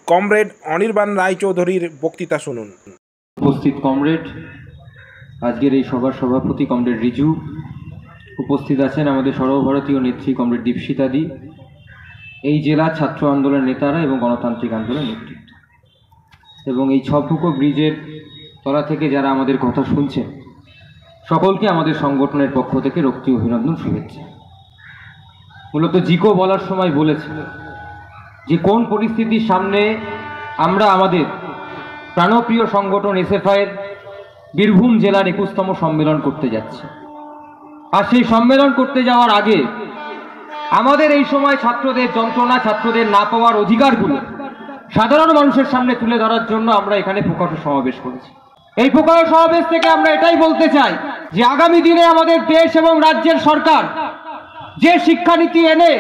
Comrade Anirban রায়চৌধুরীর বক্তৃতা শুনুন। উপস্থিত কমরেড, আজকের এই সভার সভাপতি কমরেড রিজু, উপস্থিত আছেন আমাদের সর্বভারতীয় নেত্রী কমরেড দীপশিতাদি, এই জেলা ছাত্র আন্দোলনের নেতারা এবং গণতান্ত্রিক আন্দোলনের নেতৃত্ব, এবং এই ছপুকো ব্রিজের তলা থেকে যারা আমাদের কথা শুনছেন, সকলকে আমাদের সংগঠনের পক্ষ থেকে রক্তি অভিনন্দন, শুভেচ্ছা। মূলত জিকো বলার সময় বলেছে যে কোন পরিস্থিতির সামনে আমরা আমাদের প্রাণপ্রিয় সংগঠন এসএফআইয়ের বীরভূম জেলার 21তম সম্মেলন করতে যাচ্ছি। আর সেই সম্মেলন করতে যাওয়ার আগে আমাদের এই সময় ছাত্রদের যন্ত্রণা, ছাত্রদের না পাওয়ার অধিকারগুলো সাধারণ মানুষের সামনে তুলে ধরার জন্য আমরা এখানে প্রকাশ্য সমাবেশ করেছি। এই প্রকাশ্য সমাবেশ থেকে আমরা এটাই বলতে চাই যে আগামী দিনে আমাদের দেশ এবং রাজ্যের সরকার যে শিক্ষানীতি এনে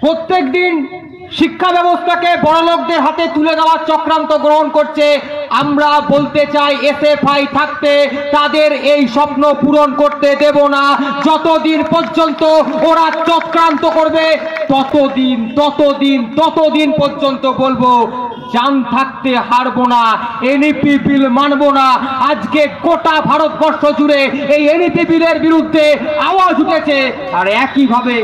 প্রত্যেক দিন শিক্ষা ব্যবস্থাকে বড়লোকদের হাতে তুলে দেওয়ার চক্রান্ত গ্রহণ করছে, আমরা বলতে চাই এসএফআই থাকতে তাদের এই স্বপ্ন পূরণ করতে দেব না। যতদিন পর্যন্ত ওরা চক্রান্ত করবে ততদিন পর্যন্ত বলবো জান থাকতে হারবো না, এনইপি বিল মানবো না। আজকে গোটা ভারতবর্ষ জুড়ে এই এনইপি বিলের বিরুদ্ধে আওয়াজ উঠেছে। আর একইভাবে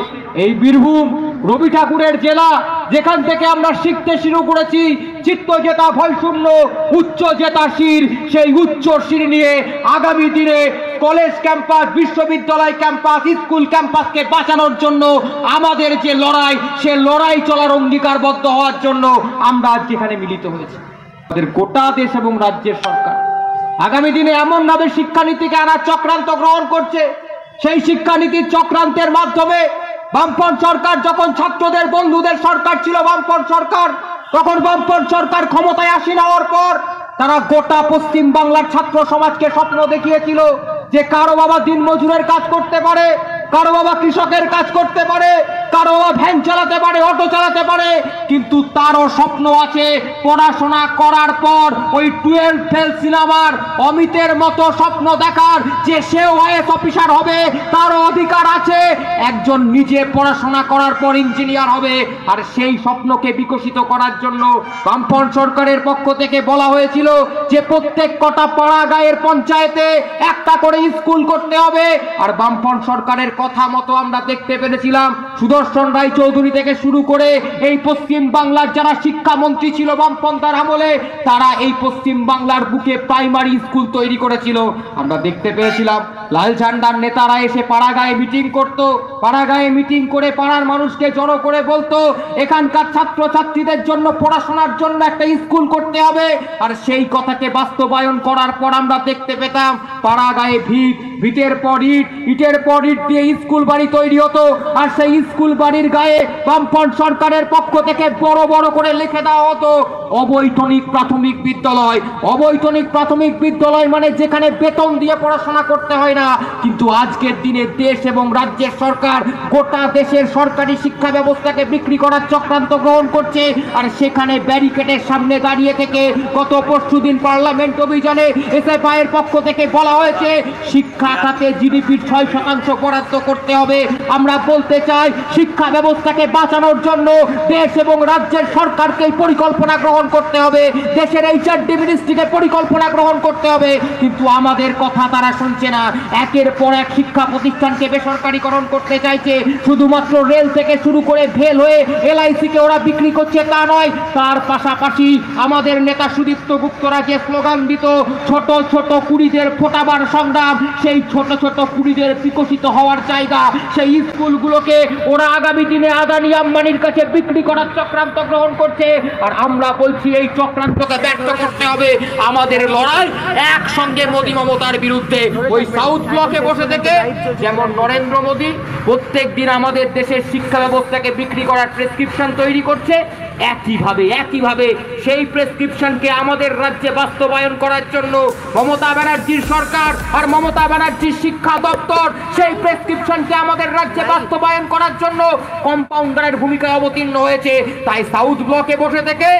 এই বীরভূম রবি ঠাকুরের জেলা, যেখান থেকে আমরা শিখতে শুরু করেছি চিত্ত জেতা ভয়শূন্য, উচ্চ জেতা শির, সেই উচ্চ শির নিয়ে আগামী দিনে কলেজ ক্যাম্পাস, বিশ্ববিদ্যালয় ক্যাম্পাস, স্কুল ক্যাম্পাসকে বাঁচানোর জন্য আমাদের যে লড়াই, সে লড়াই চলার অঙ্গীকারবদ্ধ হওয়ার জন্য আমরা আজ এখানে মিলিত হয়েছি। আমাদের গোটা দেশ এবং রাজ্যের সরকার আগামী দিনে এমন ভাবে শিক্ষানীতিকে আনার চক্রান্ত গ্রহণ করছে, সেই শিক্ষানীতির চক্রান্তের মাধ্যমে বামপন্থ সরকার যখন ছাত্রদের বন্ধুদের সরকার ছিল, বামপন্থ সরকার, তখন বামপন্থ সরকার ক্ষমতায় আসীন হওয়ার পর তারা গোটা পশ্চিম বাংলার ছাত্র সমাজকে স্বপ্ন দেখিয়েছিল যে কারো বাবা দিনমজুরের কাজ করতে পারে, কারো বাবা কৃষকের কাজ করতে পারে, কারো বাবা ভ্যান চালাতে পারে, অটো চালাতে পারে, কিন্তু তারও স্বপ্ন আছে পড়াশোনা করার পর ওই 12 ফেল সিনেমার অমিতের মতো স্বপ্ন দেখার যে সেও আইএএস অফিসার হবে, তারও অধিকার আছে। একজন নিজে পড়াশোনা করার পর ইঞ্জিনিয়ার হবে। আর সেই স্বপ্নকে বিকশিত করার জন্য বামপন্থ সরকারের পক্ষ থেকে বলা হয়েছিল যে প্রত্যেক কটা পাড়া গাঁয়ের পঞ্চায়েতে একটা করে স্কুল করতে হবে। আর বামপন্থ সরকারের কথা মতো আমরা দেখতে পেরেছিলাম সুদর্শন রায়চৌধুরী থেকে শুরু করে এই পশ্চিম বাংলার যারা শিক্ষামন্ত্রী ছিল বামপন্থার আমলে, তারা এই পশ্চিম বাংলার বুকে প্রাইমারি স্কুল তৈরি করেছিল। আমরা দেখতে পেয়েছিলাম লাল ঝান্ডার নেতারা এসে পাড়াগাঁয়ে মিটিং করত, পাড়াগাঁয়ে মিটিং করে পাড়ার মানুষকে জড়ো করে বলতো এখানকার ছাত্র ছাত্রীদের জন্য পড়াশোনার জন্য একটা স্কুল করতে হবে। আর সেই কথাকে বাস্তবায়ন করার পর আমরা দেখতে পেতাম পাড়াগাঁয়ে ভিটের পর ইট, ইটের পর ইট দিয়ে স্কুল বাড়ি তৈরি হতো। আর সেই স্কুল বাড়ির গায়ে বামপন্থ সরকারের পক্ষ থেকে বড় বড় করে লিখে দেওয়া হতো অবৈতনিক প্রাথমিক বিদ্যালয়। অবৈতনিক প্রাথমিক বিদ্যালয় মানে যেখানে বেতন দিয়ে পড়াশোনা করতে হয় না। কিন্তু আজকের দিনে দেশ এবং রাজ্যের সরকার গোটা দেশের সরকারি শিক্ষা ব্যবস্থাকে বিক্রি করার চক্রান্ত গ্রহণ করছে। আর সেখানে ব্যারিকেডের সামনে দাঁড়িয়ে থেকে গত পরশুদিন পার্লামেন্ট অভিযানে এসএফআই এর পক্ষ থেকে বলা হয়েছে শিক্ষা খাতে জিডিপির 6% বরাদ্দ করতে হবে। আমরা বলতে চাই শিক্ষা ব্যবস্থাকে বাঁচানোর জন্য দেশ এবং রাজ্যের সরকারকে পরিকল্পনা গ্রহণ করতে হবে, দেশের এইচআরডি মিনিস্ট্রিকে পরিকল্পনা গ্রহণ করতে হবে। কিন্তু আমাদের কথা তারা শুনছে না। একের পর এক শিক্ষা প্রতিষ্ঠানকে বেসরকারীকরণ করতে চাইছে। শুধুমাত্র রেল থেকে শুরু করে ভেল হয়ে এলআইসিকে ওরা বিক্রি করছে তা নয়, তার পাশাপাশি আমাদের নেতা সুদীপ্ত গুপ্তরা যে স্লোগান দিত ছোট ছোট কুড়িদের ফোটাবার সংগ্রাম, সেই ছোট ছোট কুড়িদের বিকশিত হওয়ার জায়গা, সেই স্কুলগুলোকে ওরা আগামী দিনে আদানি আম্বানির কাছে বিক্রি করার চক্রান্ত গ্রহণ করছে। আর আমরা বলছি এই চক্রান্তকে ব্যর্থ করতে হবে। আমাদের লড়াই একসঙ্গে মোদী মমতার বিরুদ্ধে। ওই সাউথ ব্লকে বসে থেকে যেমন নরেন্দ্র মোদী প্রত্যেক দিন আমাদের দেশের শিক্ষা ব্যবস্থাকে বিক্রি করার প্রেসক্রিপশন তৈরি করছে, একইভাবে সেই প্রেসক্রিপশনকে আমাদের রাজ্যে বাস্তবায়ন করার জন্য মমতা ব্যানার্জির সরকার আর মমতা ব্যানার্জির শিক্ষা দপ্তর সেই প্রেসক্রিপশনকে আমাদের রাজ্যে বাস্তবায়ন করার জন্য কম্পাউন্ডারের ভূমিকা অবতীর্ণ হয়েছে। তাই সাউথ ব্লকে বসে থেকে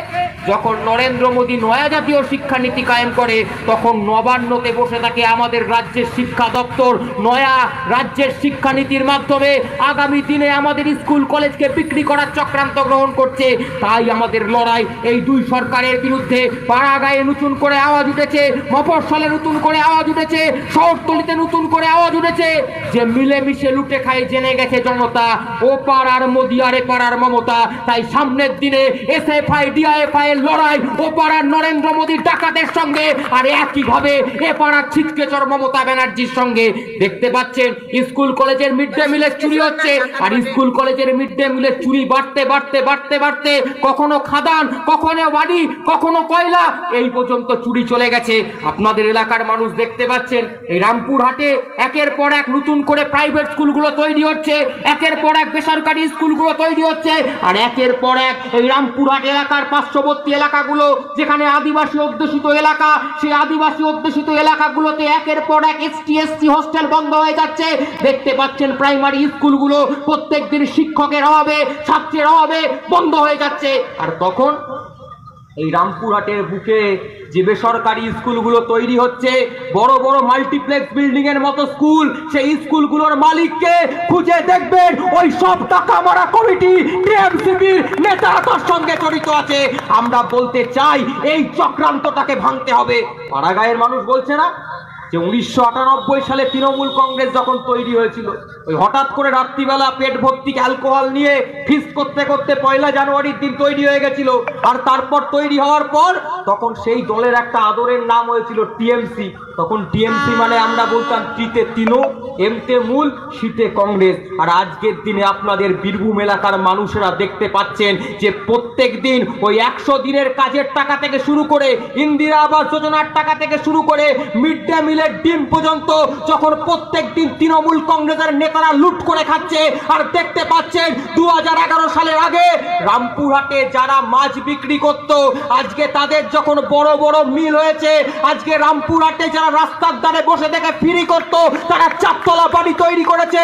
যখন নরেন্দ্র মোদী নয়া জাতীয় শিক্ষানীতি কায়েম করে, তখন নবান্নতে বসে থাকে আমাদের রাজ্যের শিক্ষা দপ্তর নয়া রাজ্যের শিক্ষানীতির মাধ্যমে আগামী দিনে আমাদের স্কুল কলেজকে বিক্রি করার চক্রান্ত গ্রহণ করছে। তাই আমাদের লড়াই এই দুই সরকারের বিরুদ্ধে। পাড়াগাঁয়ে নতুন করে আওয়াজ উঠেছে, মফস্বলে নতুন করে আওয়াজ উঠেছে, শহরতলিতে নতুন করে আওয়াজ উঠেছে যে মিলেমিশে লুটে খাই জেনে গেছে জনতা, ও পাড়ার মোদি আর এ পাড়ার মমতা। তাই সামনের দিনে এসএফআই ডিআইএফআই এর লড়াই ও পাড়ার নরেন্দ্র মোদীর ডাকাতের সঙ্গে, আর একইভাবে এ পাড়ার ছিটকেচর মমতা ব্যানার্জির সঙ্গে। দেখতে পাচ্ছেন স্কুল কলেজের মিড ডে মিলের চুরি হচ্ছে, আর স্কুল কলেজের মিড ডে মিলের চুরি বাড়তে বাড়তে বাড়তে বাড়তে কখনো খাদান, কখনো বাড়ি, কখনো কয়লা, এই পর্যন্ত চুরি চলে গেছে। আপনাদের এলাকার মানুষ দেখতে পাচ্ছেন এই রামপুরহাটে একের পর এক নতুন করে প্রাইভেট স্কুলগুলো তৈরি হচ্ছে, একের পর এক বেসরকারি স্কুলগুলো তৈরি হচ্ছে, আর একের পর এক এই রামপুরহাট এলাকার পার্শ্ববর্তী এলাকাগুলো যেখানে আদিবাসী অধ্যুষিত এলাকা, সেই আদিবাসী অধ্যুষিত এলাকাগুলোতে একের পর এক এসটি এসসি হোস্টেল বন্ধ হয়ে যাচ্ছে। দেখতে পাচ্ছেন প্রাইমারি স্কুলগুলো প্রত্যেকদিন শিক্ষকের অভাবে, ছাত্রের অভাবে বন্ধ হয়ে যাচ্ছে। আর তখন এই রামপুরহাটের বুকে যে বেসরকারি স্কুলগুলো তৈরি হচ্ছে, বড় বড় মাল্টিপ্লেক্স বিল্ডিং এর মতো স্কুল, সেই স্কুলগুলোর মালিককে খুঁজে দেখবেন ওই সব টাকা মারা কমিটি টিএমসিপির নেতারা তার সঙ্গে জড়িত আছে। আমরা বলতে চাই এই চক্রান্তটাকে ভাঙতে হবে। পাড়াগাঁয়ের মানুষ বলছে না যে 1998 সালে তৃণমূল কংগ্রেস যখন তৈরি হয়েছিল, ওই হঠাৎ করে রাত্রিবেলা পেট ভর্তি অ্যালকোহল নিয়ে ফিস্ট করতে করতে 1 জানুয়ারির দিন তৈরি হয়ে গেছিল। আর তারপর তৈরি হওয়ার পর তখন সেই দলের একটা আদরের নাম হয়েছিল টিএমসি। তখন টিএমসি মানে আমরা বলতাম টিতে তিনো, এমতে মূল, শীতে কংগ্রেস। আর আজকের দিনে আপনাদের বীরভূম এলাকার মানুষেরা দেখতে পাচ্ছেন যে প্রত্যেক দিন ওই 100 দিনের কাজের টাকা থেকে শুরু করে, ইন্দিরা আবাস যোজনার টাকা থেকে শুরু করে, মিড ডে মিলের ডিম পর্যন্ত যখন প্রত্যেক দিন তৃণমূল কংগ্রেসের নেতারা লুট করে খাচ্ছে। আর দেখতে পাচ্ছেন 2011 সালের আগে রামপুরহাটে যারা মাছ বিক্রি করত, আজকে তাদের যখন বড় বড় মিল হয়েছে, আজকে রামপুরহাটে যারা রাস্তার ধারে বসে থেকে ফ্রি করত, তারা 4 তলা বাড়ি তৈরি করেছে।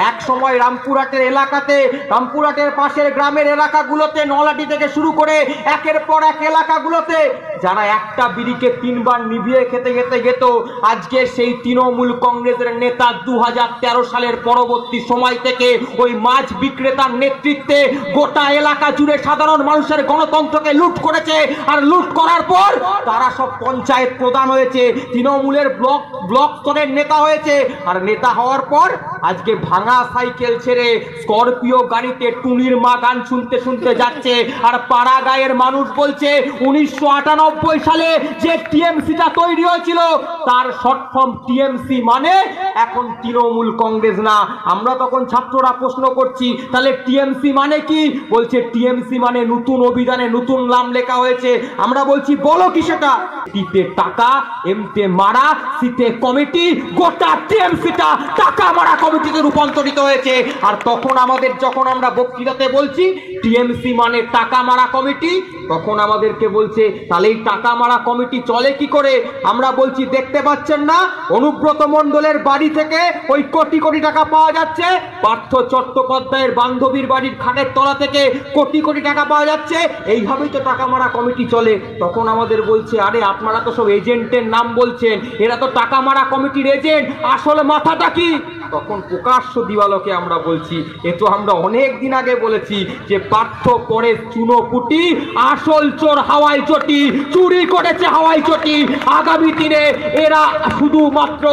এক সময় রামপুরহাটের এলাকাতে, রামপুরহাটের পাশের গ্রামের এলাকাগুলোতে, নলাটি থেকে শুরু করে একের পর এক এলাকাগুলোতে যারা একটা বিড়িকে 3 বার নিভিয়ে খেতে খেতে যেত, আজকে সেই তৃণমূল কংগ্রেসের নেতা 2013 সালের পরবর্তী সময় থেকে ওই মাছ বিক্রেতার নেতৃত্বে গোটা এলাকা জুড়ে সাধারণ মানুষের গণতন্ত্রকে লুট করেছে। আর লুট করার পর তারা সব পঞ্চায়েত প্রধান হয়েছে, তৃণমূলের ব্লক স্তরের নেতা হয়েছে। আর নেতা হওয়ার পর আজকে ভাঙা সাইকেল ছেড়ে স্করপিও গাড়িতে টুনির মা গান শুনতে শুনতে যাচ্ছে। আর পাড়াগাঁয়ের মানুষ বলছে 1998 সালে যে টিএমসিটা তৈরি হয়েছিল তার শর্ট ফর্ম টিএমসি মানে এখন তৃণমূল কংগ্রেস না। আমরা তখন ছাত্ররা প্রশ্ন করছি তাহলে টিএমসি মানে কি? বলছে টিএমসি মানে নতুন অভিযানে নতুন নাম লেখা হয়েছে। আমরা বলছি বলো কি সেটা? টিতে টাকা, এমতে মারা, সিতে কমিটি, গোটা টিএমসিটা টাকা মারা কমিটিতে রূপান্তরিত হয়েছে। আর তখন আমাদের যখন আমরা বক্তৃতাতে বলছি টিএমসি মানে টাকা মারা কমিটি, তখন আমাদেরকে বলছে তাহলে এই টাকা মারা কমিটি চলে কি করে? আমরা বলছি দেখতে পাচ্ছেন না অনুব্রত মণ্ডলের বাড়ি থেকে ওই কোটি কোটি টাকা পাওয়া যাচ্ছে, পার্থ চট্টোপাধ্যায়ের বান্ধবীর বাড়ির খাটের তলা থেকে কোটি কোটি টাকা পাওয়া যাচ্ছে, এইভাবেই তো টাকা মারা কমিটি চলে। তখন আমাদের বলছে আরে আপনারা তো সব এজেন্টের নাম বলছেন, এরা তো টাকা মারা কমিটির এজেন্ট, আসলে মাথাটা কি? তখন প্রকাশ্য দিবালোকে আমরা বলছি এ তো আমরা অনেক দিন আগে বলেছি যে পার্থ পরে চুনোপুটি, আসল চোর হাওয়াই চটি, চুরি করেছে হাওয়াই চটি। আগামী দিনে এরা শুধুমাত্র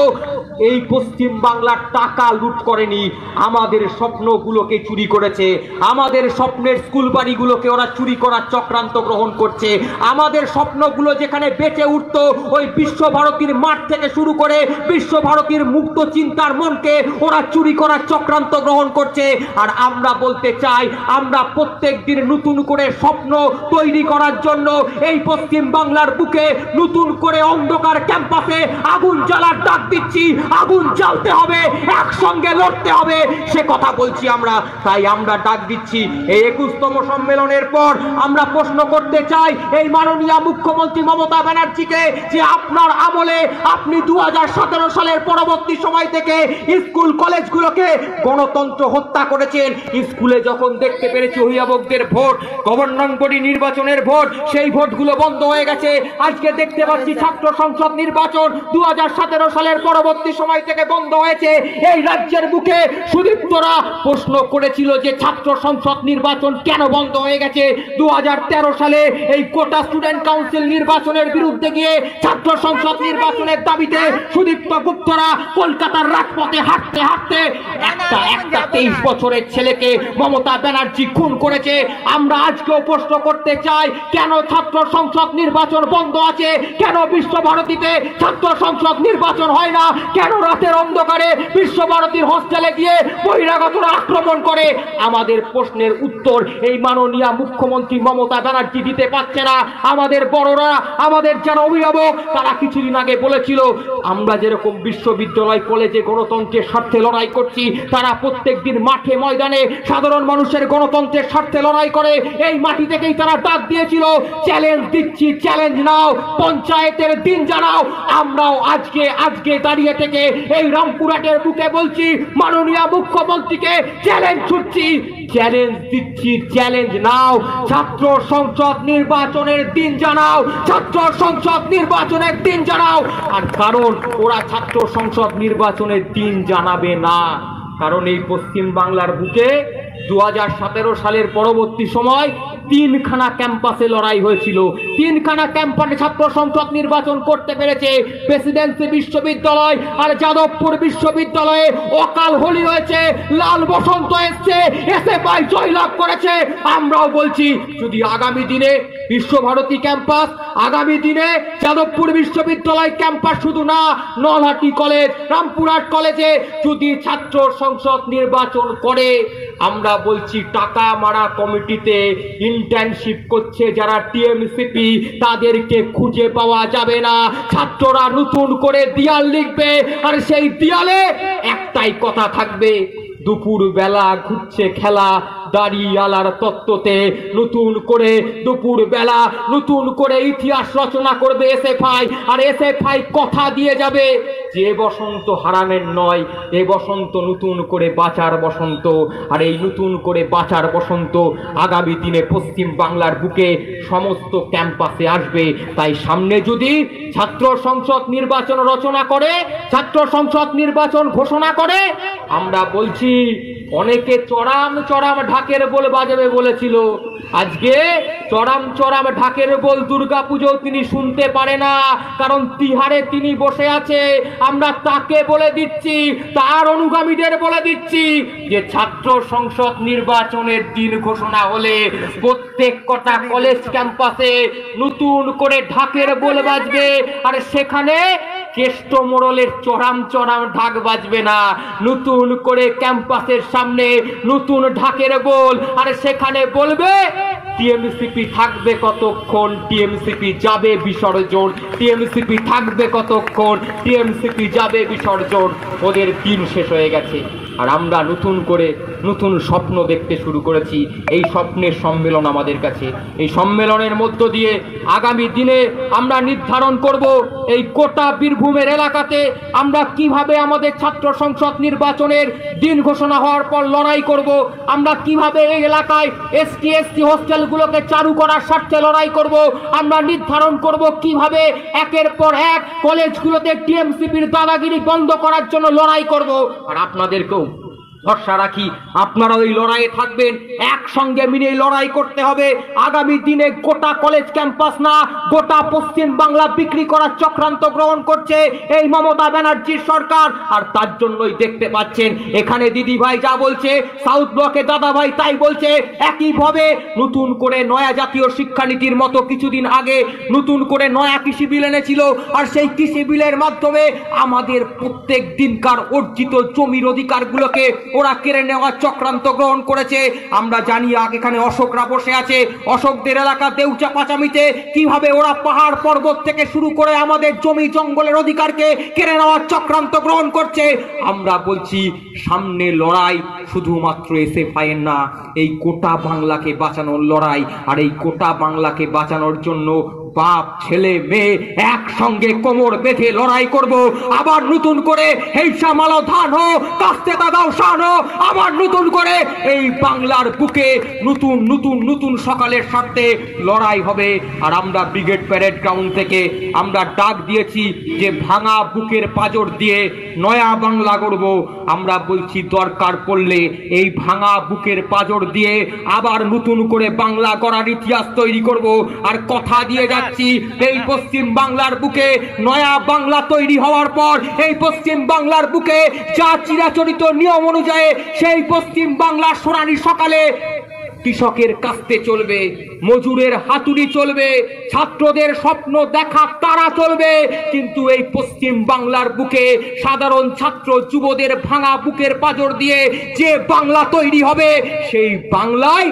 এই পশ্চিম বাংলার টাকা লুট করেনি, আমাদের স্বপ্নগুলোকে চুরি করেছে, আমাদের স্বপ্নের স্কুল বাড়িগুলোকে ওরা চুরি করার চক্রান্ত গ্রহণ করছে। আমাদের স্বপ্নগুলো যেখানে বেঁচে উঠত ওই বিশ্বভারতীর মাঠ থেকে শুরু করে বিশ্বভারতীর মুক্ত চিন্তার মনকে ওরা চুরি করার চক্রান্ত গ্রহণ করছে। আর আমরা বলতে চাই আমরা প্রত্যেক দিন নতুন করে স্বপ্ন তৈরি করার জন্য এই পশ্চিম বাংলার বুকে নতুন করে অন্ধকার ক্যাম্পাসে আগুন জ্বালার ডাক দিচ্ছি। আগুন জ্বালতে হবে, একসঙ্গে লড়তে হবে, সে কথা বলছি আমরা। তাই আমরা ডাক দিচ্ছি এই 21তম সম্মেলনের পর আমরা প্রশ্ন করতে চাই এই মাননীয় মুখ্যমন্ত্রী মমতা ব্যানার্জিকে যে আপনার আমলে আপনি 2017 সালের পরবর্তী সময় থেকে স্কুল কলেজগুলোকে গণতন্ত্র হত্যা করেছেন। স্কুলে যখন দেখতে পেরেছি অভিভাবকদের ভোট, গভর্নর বডি নির্বাচনের ভোট, সেই ভোটগুলো বন্ধ হয়ে গেছে। আজকে দেখতে পাচ্ছি ছাত্র সংসদ নির্বাচন 2017 সালের পরবর্তী পরবর্তী সময় থেকে বন্ধ হয়েছে। এই রাজ্যের বুকে সুদীপ্তরা প্রশ্ন করেছিল যে ছাত্র সংসদ নির্বাচন কেন বন্ধ হয়ে গেছে। 2013 সালে এই কোটা স্টুডেন্ট কাউন্সিল নির্বাচনের বিরুদ্ধে গিয়ে ছাত্র সংসদ নির্বাচনের দাবিতে সুদীপ্ত গুপ্তরা কলকাতার রাজপথে হাঁটতে হাঁটতে একটা 23 বছরের ছেলেকে মমতা ব্যানার্জি খুন করেছে। আমরা আজকেও প্রশ্ন করতে চাই, কেন ছাত্র সংসদ নির্বাচন বন্ধ আছে, কেন বিশ্বভারতীতে ছাত্র সংসদ নির্বাচন হয় না, কেন রাতের অন্ধকারে বিশ্বভারতীর হোস্টেলে গিয়ে বহিরাগতরা আক্রমণ করে। আমাদের প্রশ্নের উত্তর এই মাননীয় মুখ্যমন্ত্রী মমতা ব্যানার্জি দিতে পারছে না। আমাদের বড়রা, আমাদের যারা অভিভাবক, তারা কিছুদিন আগে বলেছিল আমরা যেরকম বিশ্ববিদ্যালয় কলেজে গণতন্ত্রের স্বার্থে লড়াই করছি, তারা প্রত্যেকদিন মাঠে ময়দানে সাধারণ মানুষের গণতন্ত্রের স্বার্থে লড়াই করে। এই মাটি থেকেই তারা ডাক দিয়েছিল, চ্যালেঞ্জ দিচ্ছি, চ্যালেঞ্জ নাও, পঞ্চায়েতের দিন জানাও। আমরাও আজকে দাঁড়িয়ে থেকে এই রামপুরহাটের বুকে বলছি, মাননীয় মুখ্যমন্ত্রীকে চ্যালেঞ্জ ছুটছি, চ্যালেঞ্জ দিচ্ছি, চ্যালেঞ্জ নাও। ছাত্র সংসদ নির্বাচনের দিন জানাও, ছাত্র সংসদ নির্বাচনের দিন জানাও। আর কারণ ওরা ছাত্র সংসদ নির্বাচনের দিন জানাবে না, কারণ এই পশ্চিম বাংলার বুকে 2017 সালের পরবর্তী সময় 3খানা ক্যাম্পাসে লড়াই হয়েছিল। 3খানা ক্যাম্পাসে ছাত্র সংসদ নির্বাচন করতে পেরেছে। প্রেসিডেন্সি বিশ্ববিদ্যালয় আর যাদবপুর বিশ্ববিদ্যালয়ে অকাল হোলি হয়েছে, লাল বসন্ত এসছে, এসএফআই জয়লাভ করেছে। আমরাও বলছি, যদি আগামী দিনে বিশ্বভারতী ক্যাম্পাস, আগামী দিনে যাদবপুর বিশ্ববিদ্যালয় ক্যাম্পাস, শুধু না নলহাটি কলেজ, রামপুরহাট কলেজে যদি ছাত্র সংসদ নির্বাচন করে, আমরা বলছি টাকা মারা কমিটিতে ইন্টার্নশিপ করছে যারা টিএমসিপি, তাদেরকে খুঁজে পাওয়া যাবে না। ছাত্ররা নতুন করে দেয়াল লিখবে, আর সেই দেয়ালে একটাই কথা থাকবে, দুপুর বেলা ঘুরছে খেলা দাড়িওয়ালার তত্ত্বতে। নতুন করে দুপুর বেলা নতুন করে ইতিহাস রচনা করবে এসএফআই, আর এসএফআই কথা দিয়ে যাবে যে বসন্ত হারানের নয়, এ বসন্ত নতুন করে বাঁচার বসন্ত। আর এই নতুন করে বাঁচার বসন্ত আগামী দিনে পশ্চিম বাংলার বুকে সমস্ত ক্যাম্পাসে আসবে। তাই সামনে যদি ছাত্র সংসদ নির্বাচন রচনা করে, ছাত্র সংসদ নির্বাচন ঘোষণা করে, আমরা বলছি অনেকে চড়াম চড়াম ঢাকের বল বাজাবে বলেছিল, আজকে চড়াম চড়াম ঢাকের বল দুর্গাপুজো তিনি শুনতে পারে না, কারণ তিহারে তিনি বসে আছে। আমরা তাকে বলে দিচ্ছি, তার অনুগামীদের বলে দিচ্ছি যে ছাত্র সংসদ নির্বাচনের দিন ঘোষণা হলে প্রত্যেক কটা কলেজ ক্যাম্পাসে নতুন করে ঢাকের বল বাজবে, আর সেখানে কেষ্ট মোড়লের চড়াম চড়াম ঢাক বাজবে না। নতুন করে ক্যাম্পাসের সামনে নতুন ঢাকের বল, আর সেখানে বলবে টিএমসিপি থাকবে কতক্ষণ, টিএমসিপি যাবে বিসর্জন, টিএমসিপি থাকবে কতক্ষণ, টিএমসিপি যাবে বিসর্জন। ওদের দিন শেষ হয়ে গেছে, আর আমরা নতুন করে নতুন স্বপ্ন দেখতে শুরু করেছি। এই স্বপ্নের সম্মেলন আমাদের কাছে, এই সম্মেলনের মধ্য দিয়ে আগামী দিনে আমরা নির্ধারণ করব এই কোটা বীরভূমের এলাকাতে আমরা কিভাবে আমাদের ছাত্র সংসদ নির্বাচনের দিন ঘোষণা হওয়ার পর লড়াই করব, আমরা কিভাবে এই এলাকায় এসটি এসসি হোস্টেলগুলোকে চালু করার স্বার্থে লড়াই করব, আমরা নির্ধারণ করব কিভাবে একের পর এক কলেজগুলোতে টিএমসিপির দাদাগিরি বন্ধ করার জন্য লড়াই করব। আর আপনাদেরকেও ভরসা রাখি, আপনারা ওই লড়াইয়ে থাকবেন, একসঙ্গে মিলে লড়াই করতে হবে। আগামী দিনে গোটা কলেজ ক্যাম্পাস না, গোটা পশ্চিম বাংলা বিক্রি করার চক্রান্ত গ্রহণ করছে এই মমতা ব্যানার্জির সরকার। আর তার জন্যই দেখতে পাচ্ছেন এখানে দিদি ভাই যা বলছে, সাউথ ব্লকে দাদা ভাই তাই বলছে। একইভাবে নতুন করে নয়া জাতীয় শিক্ষানীতির মতো কিছুদিন আগে নতুন করে নয়া কৃষি বিল এনেছিল, আর সেই কৃষি বিলের মাধ্যমে আমাদের প্রত্যেক দিনকার অর্জিত জমির অধিকারগুলোকে ওরা কেড়ে নেওয়ার চক্রান্ত গ্রহণ করেছে। আমরা জানি এখানে অশোকরা বসে আছে, অশোকদের এলাকা দেউচা পাচামিতে কিভাবে ওরা পাহাড় পর্বত থেকে শুরু করে আমাদের জমি জঙ্গলের অধিকারকে কেড়ে নেওয়ার চক্রান্ত গ্রহণ করছে। আমরা বলছি সামনে লড়াই শুধুমাত্র এসএফআই এর না, এই গোটা বাংলাকে বাঁচানোর লড়াই। আর এই গোটা বাংলাকে বাঁচানোর জন্য বাপ ছেলে মেয়ে একসঙ্গে কোমর বেঁধে লড়াই করব, আবার নতুন করে এই সামালো ধান হো কাস্তে দাদাও শান হো, আবার নতুন করে এই বাংলার বুকে নতুন নতুন নতুন সকালের স্বার্থে লড়াই হবে। আর আমরা ব্রিগেড প্যারেড গ্রাউন্ড থেকে আমরা ডাক দিয়েছি যে ভাঙা বুকের পাঁজর দিয়ে নয়া বাংলা গড়ব। আমরা বলছি দরকার পড়লে এই ভাঙা বুকের পাঁজর দিয়ে আবার নতুন করে বাংলা গড়ার ইতিহাস তৈরি করব। আর কথা দিয়ে যাচ্ছি এই পশ্চিম বাংলার বুকে নয়া বাংলা তৈরি হওয়ার পর এই পশ্চিম বাংলার বুকে যা চিরাচরিত নিয়ম অনুযায়ী সেই পশ্চিম বাংলার সোনালী সকালে কৃষকের কাস্তে চলবে, মজুরের হাতুড়ি চলবে, ছাত্রদের স্বপ্ন দেখা তারা চলবে। কিন্তু এই পশ্চিম বাংলার বুকে সাধারণ ছাত্র যুবদের ভাঙা বুকের পাঁজর দিয়ে যে বাংলা তৈরি হবে সেই বাংলায়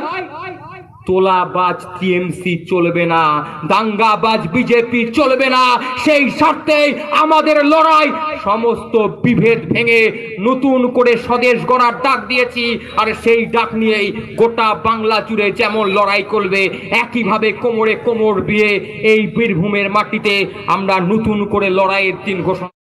তোলাবাজ টিএমসি চলবে না, দাঙ্গাবাজ বিজেপি চলবে না। সেই স্বার্থে আমাদের লড়াই, সমস্ত বিভেদ ভেঙে নতুন করে স্বদেশ গড়ার ডাক দিয়েছি। আর সেই ডাক নিয়েই গোটা বাংলা জুড়ে যেমন লড়াই করবে একইভাবে কোমরে কোমর দিয়ে এই বীরভূমের মাটিতে আমরা নতুন করে লড়াইয়ের দিন ঘোষণা